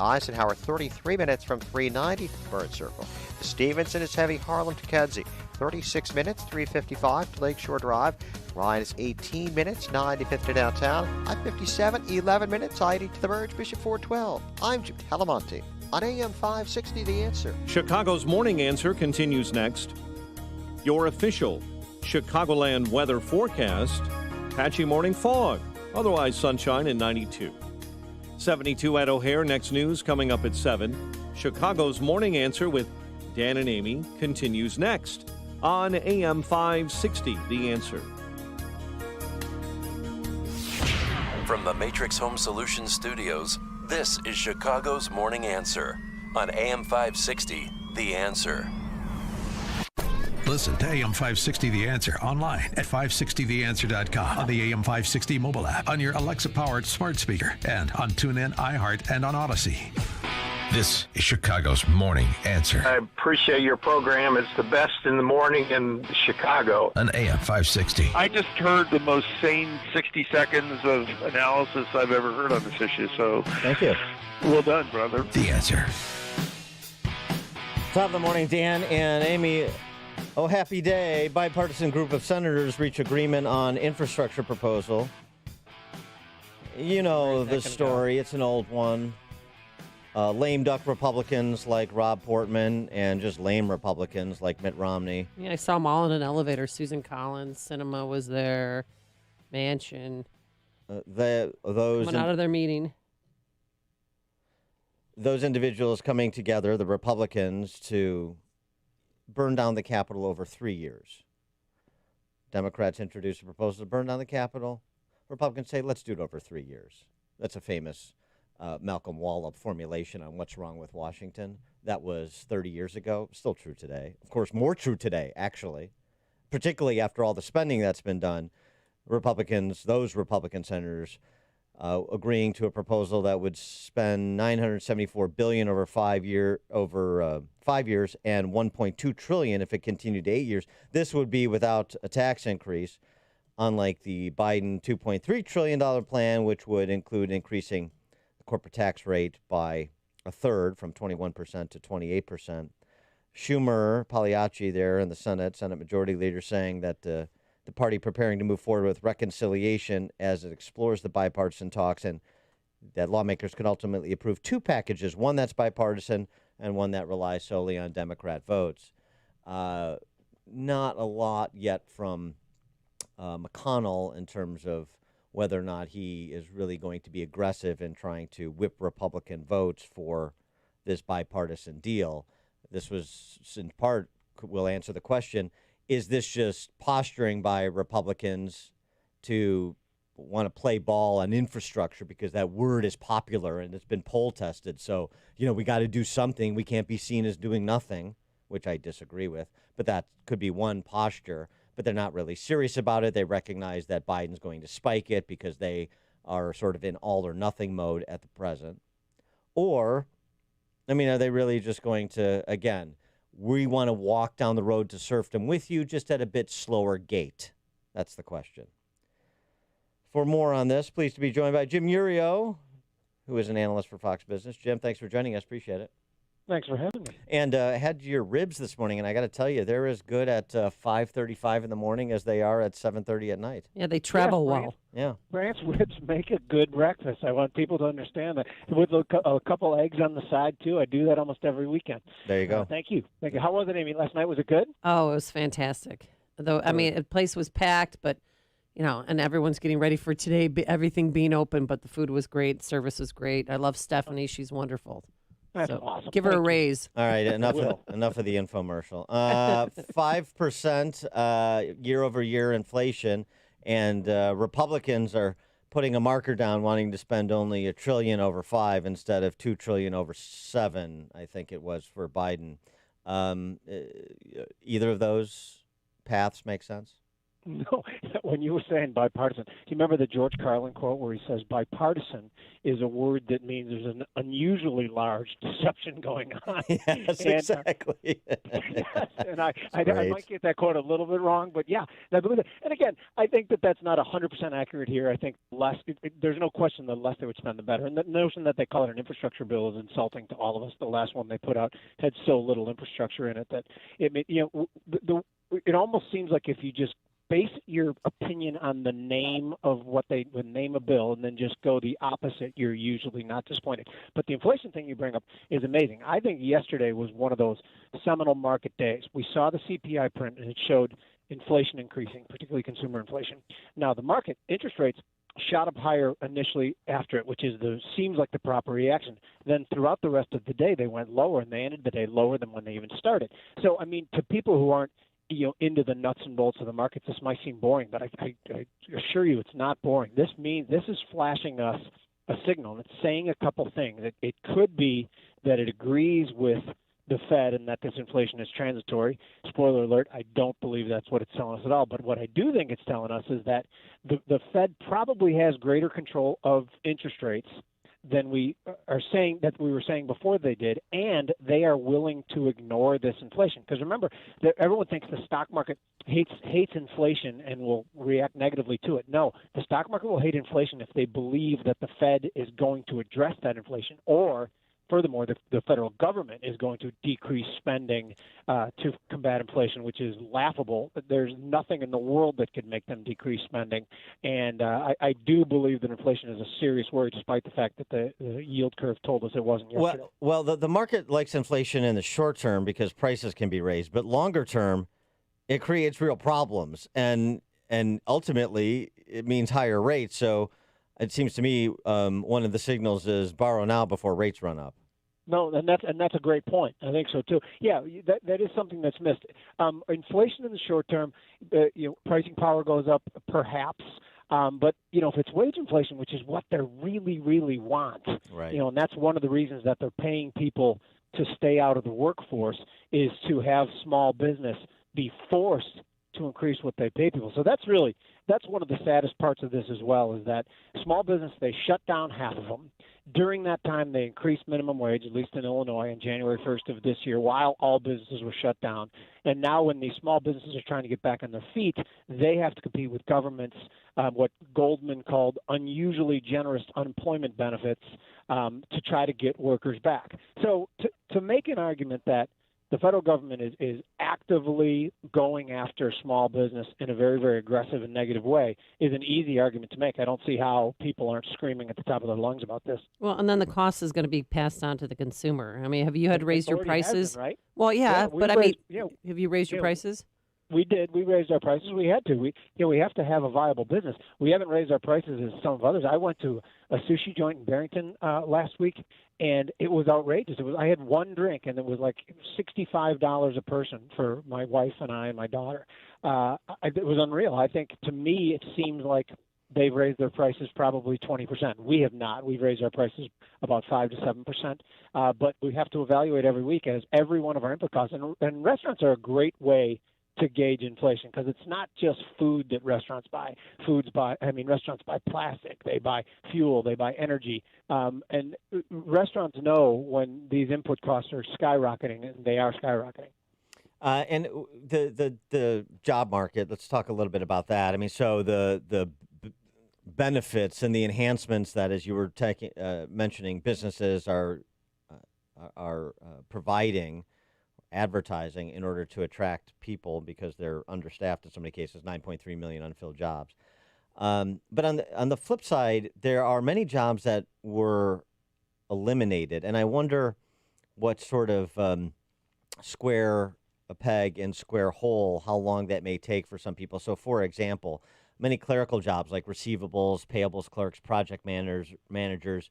Eisenhower, 33 minutes from 390 Bird Circle. To Stevenson is heavy. Harlem to Kedzie, 36 minutes, 355 to Lakeshore Drive. Ryan is 18 minutes, 95th to downtown. I-57, 11 minutes, I-80 to the Verge, Bishop 412. I'm Jim Talamonte on AM 560, The Answer. Chicago's Morning Answer continues next. Your official Chicagoland weather forecast: patchy morning fog, otherwise sunshine and 92. 72 at O'Hare. Next news coming up at 7. Chicago's Morning Answer with Dan and Amy continues next on AM 560, The Answer. From the Matrix Home Solutions studios, this is Chicago's Morning Answer on AM 560, The Answer. Listen to AM 560 The Answer online at 560theanswer.com, on the AM 560 mobile app, on your Alexa-powered smart speaker, and on TuneIn, iHeart, and on Odyssey. This is Chicago's Morning Answer. I appreciate your program. It's the best in the morning in Chicago. On AM 560. I just heard the most sane 60 seconds of analysis I've ever heard on this issue, so thank you. Well done, brother. The Answer. Top of the morning, Dan and Amy. Oh, happy day. Bipartisan group of senators reach agreement on infrastructure proposal. You know the story. It's an old one. Lame duck Republicans like Rob Portman and just lame Republicans like Mitt Romney. Yeah, I saw them all in an elevator. Susan Collins, Cinema was there, Manchin. Those coming out of their meeting. Those individuals coming together, the Republicans, to burn down the Capitol over 3 years. Democrats introduce a proposal to burn down the Capitol. Republicans say, let's do it over 3 years. That's a famous Malcolm Wallop formulation on what's wrong with Washington. That was 30 years ago. Still true today. Of course, more true today, actually, particularly after all the spending that's been done. Those Republican senators agreeing to a proposal that would spend $974 billion over 5 years and $1.2 trillion if it continued to 8 years. This would be without a tax increase, unlike the Biden $2.3 trillion plan, which would include increasing the corporate tax rate by a third, from 21% to 28%. Schumer, Pagliacci there in the Senate Majority Leader, saying that the party preparing to move forward with reconciliation as it explores the bipartisan talks, and that lawmakers could ultimately approve two packages, one that's bipartisan and one that relies solely on Democrat votes. Not a lot yet from McConnell in terms of whether or not he is really going to be aggressive in trying to whip Republican votes for this bipartisan deal. This was, in part, will answer the question, is this just posturing by Republicans to want to play ball on infrastructure because that word is popular and it's been poll tested? So, we got to do something. We can't be seen as doing nothing, which I disagree with. But that could be one posture. But they're not really serious about it. They recognize that Biden's going to spike it because they are sort of in all or nothing mode at the present. Or, are they really just going to, again, we want to walk down the road to serfdom with you, just at a bit slower gait? That's the question. For more on this, pleased to be joined by Jim Iuorio, who is an analyst for Fox Business. Jim, thanks for joining us. Appreciate it. Thanks for having me. And I had your ribs this morning, and I got to tell you, they're as good at 5:35 in the morning as they are at 7:30 at night. Yeah, they travel well. Yeah. Brandt's ribs make a good breakfast. I want people to understand that. With a couple eggs on the side, too. I do that almost every weekend. There you go. Thank you. How was it, Amy? Last night, was it good? Oh, it was fantastic. Though, the place was packed, but, and everyone's getting ready for today, everything being open, but the food was great. Service was great. I love Stephanie. She's wonderful. That's awesome. Give her a raise. All right, enough of the infomercial. 5% year-over-year inflation, and Republicans are putting a marker down, wanting to spend only $1 trillion over 5 instead of $2 trillion over 7, I think it was, for Biden. Either of those paths make sense? No, when you were saying bipartisan, do you remember the George Carlin quote where he says bipartisan is a word that means there's an unusually large deception going on? Yes, exactly. Yes, and I might get that quote a little bit wrong, but yeah, I believe it. And again, I think that that's not 100% accurate here. I think there's no question the less they would spend, the better. And the notion that they call it an infrastructure bill is insulting to all of us. The last one they put out had so little infrastructure in it that it almost seems like if you just base your opinion on the name of what they would name a bill and then just go the opposite, you're usually not disappointed. But the inflation thing you bring up is amazing. I think yesterday was one of those seminal market days. We saw the CPI print, and it showed inflation increasing, particularly consumer inflation. Now, the market interest rates shot up higher initially after it, which seems like the proper reaction. Then throughout the rest of the day, they went lower, and they ended the day lower than when they even started. So, I mean, to people who aren't into the nuts and bolts of the markets, this might seem boring, but I assure you it's not boring. This is flashing us a signal, and it's saying a couple things. It could be that it agrees with the Fed and that this inflation is transitory. Spoiler alert, I don't believe that's what it's telling us at all. But what I do think it's telling us is that the Fed probably has greater control of interest rates than we were saying before they did, and they are willing to ignore this inflation. Because remember, that everyone thinks the stock market hates inflation and will react negatively to it. No, the stock market will hate inflation if they believe that the Fed is going to address that inflation, or furthermore, the federal government is going to decrease spending to combat inflation, which is laughable. There's nothing in the world that could make them decrease spending. And I do believe that inflation is a serious worry, despite the fact that the yield curve told us it wasn't yesterday. Well, the market likes inflation in the short term because prices can be raised, but longer term, it creates real problems. And ultimately, it means higher rates. So it seems to me one of the signals is borrow now before rates run up. No, and that's a great point. I think so too. Yeah, that is something that's missed. Inflation in the short term, pricing power goes up, perhaps. But if it's wage inflation, which is what they really, really want, right. And that's one of the reasons that they're paying people to stay out of the workforce, is to have small business be forced to increase what they pay people. So that's one of the saddest parts of this as well, is that small business, they shut down half of them. During that time, they increased minimum wage, at least in Illinois, on January 1st of this year, while all businesses were shut down. And now when these small businesses are trying to get back on their feet, they have to compete with governments, what Goldman called unusually generous unemployment benefits, to try to get workers back. So to make an argument that the federal government is actively going after small business in a very, very aggressive and negative way is an easy argument to make. I don't see how people aren't screaming at the top of their lungs about this. Well, and then the cost is going to be passed on to the consumer. I mean, have you had to raise your prices? Been, right? Well, yeah, but have you raised your prices? We did. We raised our prices. We had to. We have to have a viable business. We haven't raised our prices as some of others. I went to a sushi joint in Barrington last week, and it was outrageous. I had one drink, and it was like $65 a person for my wife and I and my daughter. It was unreal. I think, to me, it seems like they've raised their prices probably 20%. We have not. We've raised our prices about 5 to 7%. But we have to evaluate every week as every one of our input costs. And restaurants are a great way to gauge inflation, because it's not just food that restaurants buy. Restaurants buy plastic, they buy fuel, they buy energy, and restaurants know when these input costs are skyrocketing, and they are skyrocketing. And the job market, let's talk a little bit about that. I mean, so the benefits and the enhancements that, as you were mentioning, businesses are providing, advertising in order to attract people because they're understaffed in so many cases, 9.3 million unfilled jobs. But on the flip side, there are many jobs that were eliminated, and I wonder what sort of square a peg and square hole, how long that may take for some people. So, for example, many clerical jobs like receivables, payables clerks, project managers,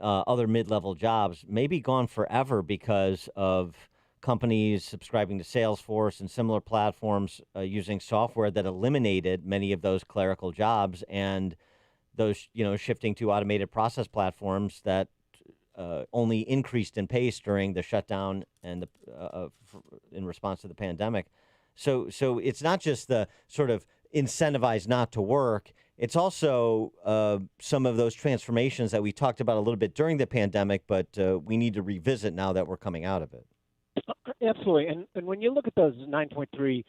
other mid-level jobs may be gone forever because of companies subscribing to Salesforce and similar platforms using software that eliminated many of those clerical jobs, and those shifting to automated process platforms that only increased in pace during the shutdown and in response to the pandemic. So it's not just the sort of incentivized not to work. It's also some of those transformations that we talked about a little bit during the pandemic, but we need to revisit now that we're coming out of it. Absolutely. And when you look at those $9.3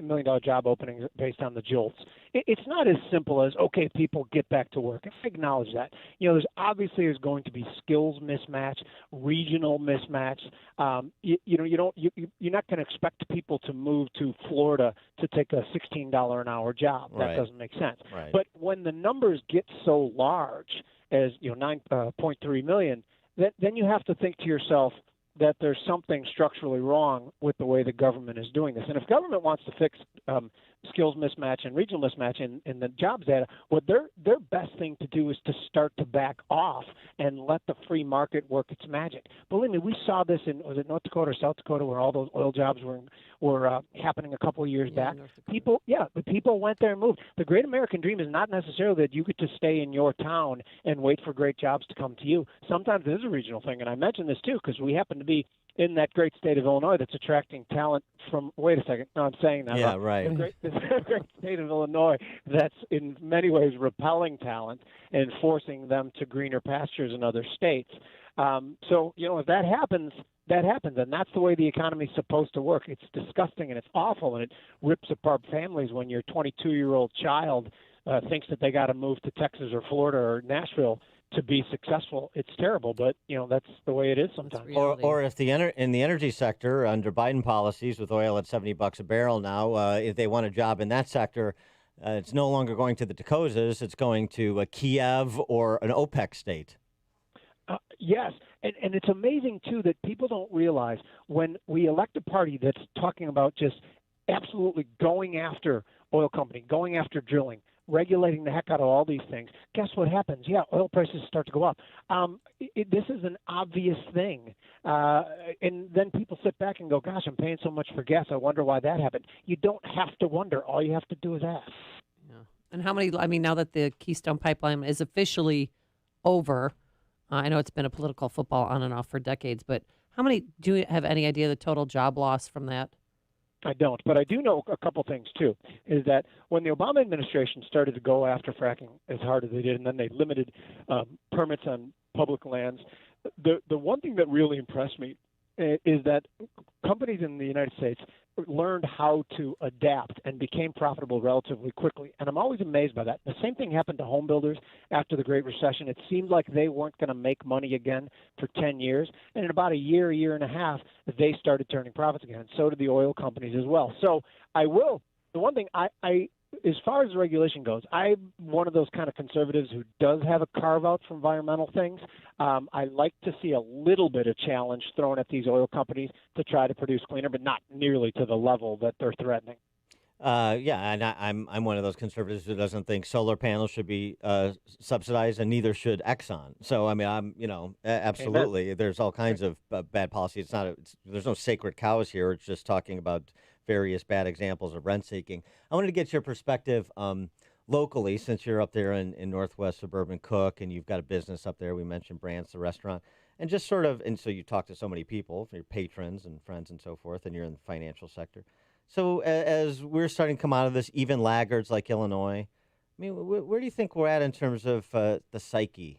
million job openings based on the JOLTS, it's not as simple as, okay, people get back to work. I acknowledge that. There's obviously going to be skills mismatch, regional mismatch. You're not going to expect people to move to Florida to take a $16 an hour job. That doesn't make sense. Right. But when the numbers get so large as 9.3 million, then you have to think to yourself that there's something structurally wrong with the way the government is doing this. And if government wants to fix skills mismatch and regional mismatch in the jobs data, what their best thing to do is to start to back off and let the free market work its magic. Believe me, we saw this in, was it North Dakota or South Dakota, where all those oil jobs were happening a couple of years back. The people went there and moved. The great American dream is not necessarily that you get to stay in your town and wait for great jobs to come to you. Sometimes it is a regional thing, and I mentioned this too because we happen to be in that great state of Illinois that's attracting talent from, wait a second, no, I'm saying that. Yeah, right. This great state of Illinois that's in many ways repelling talent and forcing them to greener pastures in other states. If that happens, that happens, and that's the way the economy is supposed to work. It's disgusting and it's awful, and it rips apart families when your 22-year-old child thinks that they got to move to Texas or Florida or Nashville to be successful. It's terrible, but that's the way it is sometimes. Or if in the energy sector under Biden policies with oil at $70 a barrel now, if they want a job in that sector, it's no longer going to the Dakotas. It's going to Kiev or an OPEC state. Yes, and it's amazing too that people don't realize when we elect a party that's talking about just absolutely going after oil company, going after drilling, regulating the heck out of all these things, guess what happens? Yeah, oil prices start to go up. This is an obvious thing. And then people sit back and go, gosh, I'm paying so much for gas. I wonder why that happened. You don't have to wonder. All you have to do is ask. Yeah. And how many, now that the Keystone Pipeline is officially over, I know it's been a political football on and off for decades, but how many, do you have any idea the total job loss from that? I don't, but I do know a couple things, too, is that when the Obama administration started to go after fracking as hard as they did, and then they limited permits on public lands, the one thing that really impressed me is that companies in the United States learned how to adapt and became profitable relatively quickly. And I'm always amazed by that. The same thing happened to home builders after the Great Recession. It seemed like they weren't going to make money again for 10 years. And in about a year and a half, they started turning profits again. And so did the oil companies as well. So the one thing as far as the regulation goes, I'm one of those kind of conservatives who does have a carve-out for environmental things. I like to see a little bit of challenge thrown at these oil companies to try to produce cleaner, but not nearly to the level that they're threatening. And I'm one of those conservatives who doesn't think solar panels should be subsidized, and neither should Exxon. So absolutely. Amen. There's all kinds of bad policy. There's no sacred cows here. It's just talking about various bad examples of rent seeking. I wanted to get your perspective locally, since you're up there in Northwest Suburban Cook, and you've got a business up there. We mentioned Brandt's, the restaurant, and just sort of, and so you talk to so many people, your patrons and friends and so forth, and you're in the financial sector. So as we're starting to come out of this, even laggards like Illinois, I mean, where do you think we're at in terms of the psyche,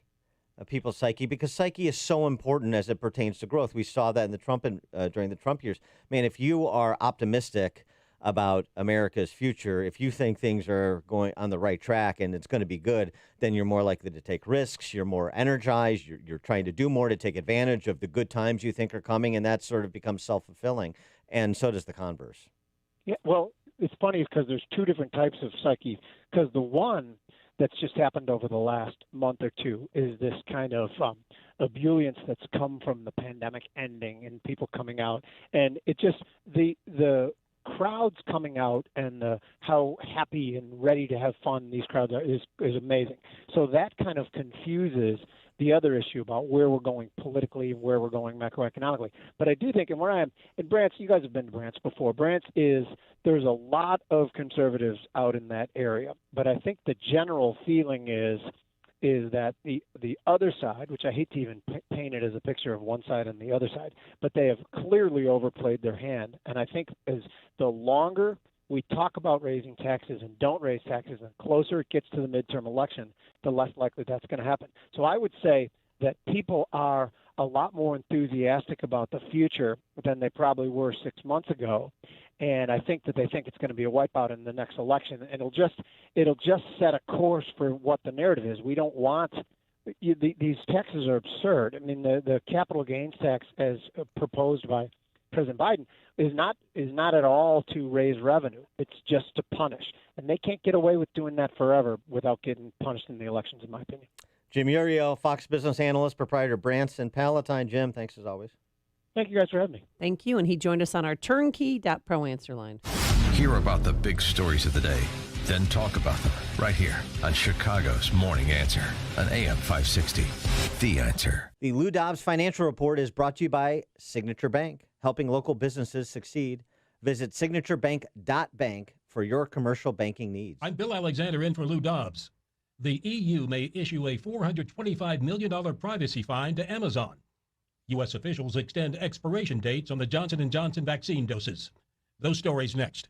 people's psyche? Because psyche is so important as it pertains to growth. We saw that in the during the Trump years. Man, if you are optimistic about America's future, if you think things are going on the right track and it's going to be good, then you're more likely to take risks. You're more energized. You're trying to do more to take advantage of the good times you think are coming, and that sort of becomes self-fulfilling. And so does the converse. Yeah, well, it's funny because there's two different types of psyche. Because the one that's just happened over the last month or two is this kind of ebullience that's come from the pandemic ending and people coming out, and it just the crowds coming out and how happy and ready to have fun these crowds are is amazing. So that kind of confuses the other issue about where we're going politically and where we're going macroeconomically. But I do think, and where I am, in Brandt's, you guys have been to Brandt's before. Brandt's there's a lot of conservatives out in that area. But I think the general feeling is that the other side, which I hate to even paint it as a picture of one side and the other side, but they have clearly overplayed their hand. And I think as the longer we talk about raising taxes and don't raise taxes, and the closer it gets to the midterm election, the less likely that's going to happen. So I would say that people are a lot more enthusiastic about the future than they probably were 6 months ago. And I think that they think it's going to be a wipeout in the next election. And it'll just set a course for what the narrative is. We don't want these taxes are absurd. I mean, the capital gains tax as proposed by President Biden is not at all to raise revenue. It's just to punish. And they can't get away with doing that forever without getting punished in the elections, in my opinion. Jim Iuorio, Fox Business Analyst, proprietor Brandt and Palatine. Jim, thanks as always. Thank you guys for having me. Thank you. And he joined us on our turnkey.pro answer line. Hear about the big stories of the day, then talk about them right here on Chicago's Morning Answer on AM 560. The Answer. The Lou Dobbs Financial Report is brought to you by Signature Bank, helping local businesses succeed. Visit signaturebank.bank for your commercial banking needs. I'm Bill Alexander in for Lou Dobbs. The EU may issue a $425 million privacy fine to Amazon. U.S. officials extend expiration dates on the Johnson & Johnson vaccine doses. Those stories next.